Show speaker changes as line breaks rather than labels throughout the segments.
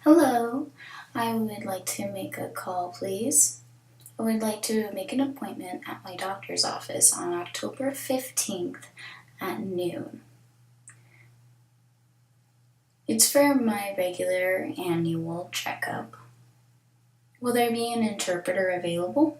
Hello, I would like to make a call, please. I would like to make an appointment at my doctor's office on October 15th at noon. It's for my regular annual checkup. Will there be an interpreter available?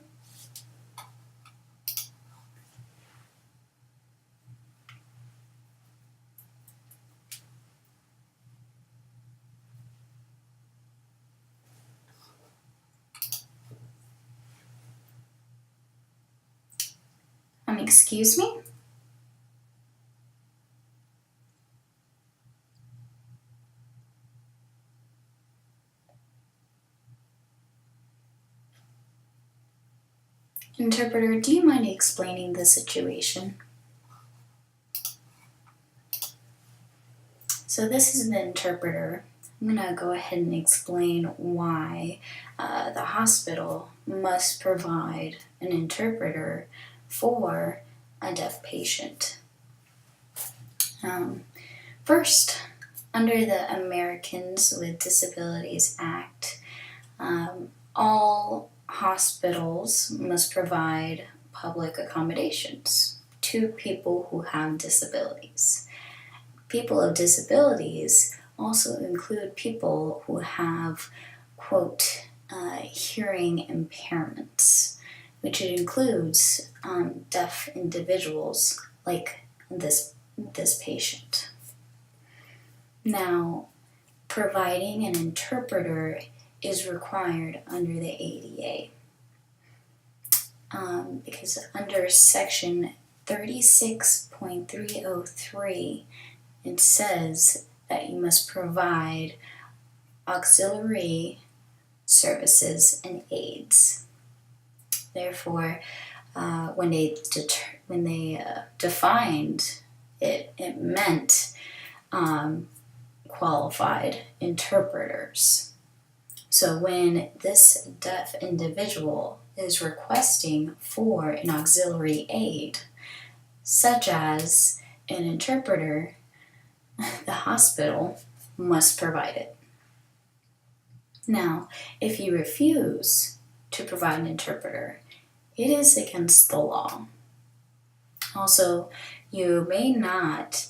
Excuse me? Interpreter, do you mind explaining the situation? So this is the interpreter. I'm going to go ahead and explain why the hospital must provide an interpreter for a deaf patient. First, under the Americans with Disabilities Act, all hospitals must provide public accommodations to people who have disabilities. People with disabilities also include people who have, quote, hearing impairments, which includes deaf individuals like this patient. Now, providing an interpreter is required under the ADA because under section 36.303 it says that you must provide auxiliary services and aids. Therefore, when they defined it, it meant qualified interpreters. So when this deaf individual is requesting for an auxiliary aid, such as an interpreter, the hospital must provide it. Now, if you refuse to provide an interpreter, it is against the law. Also, you may not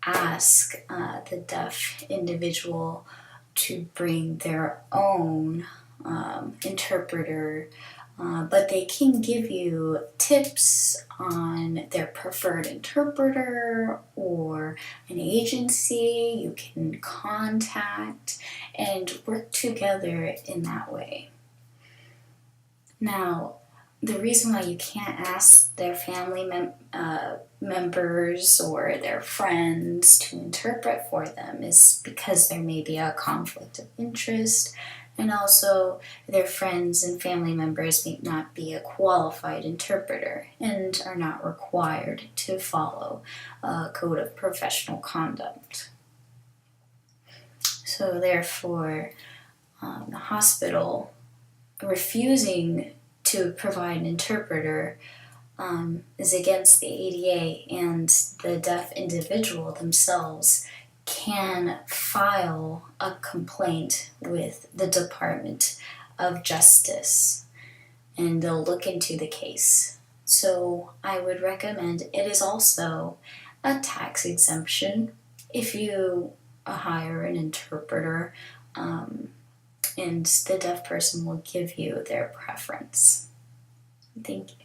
ask the deaf individual to bring their own interpreter, but they can give you tips on their preferred interpreter or an agency you can contact and work together in that way. Now, the reason why you can't ask their family members or their friends to interpret for them is because there may be a conflict of interest, and also their friends and family members may not be a qualified interpreter and are not required to follow a code of professional conduct. So therefore, the hospital refusing to provide an interpreter is against the ADA, and the deaf individual themselves can file a complaint with the Department of Justice, and they'll look into the case. So I would recommend it is also a tax exemption if you hire an interpreter, and the deaf person will give you their preference. Thank you.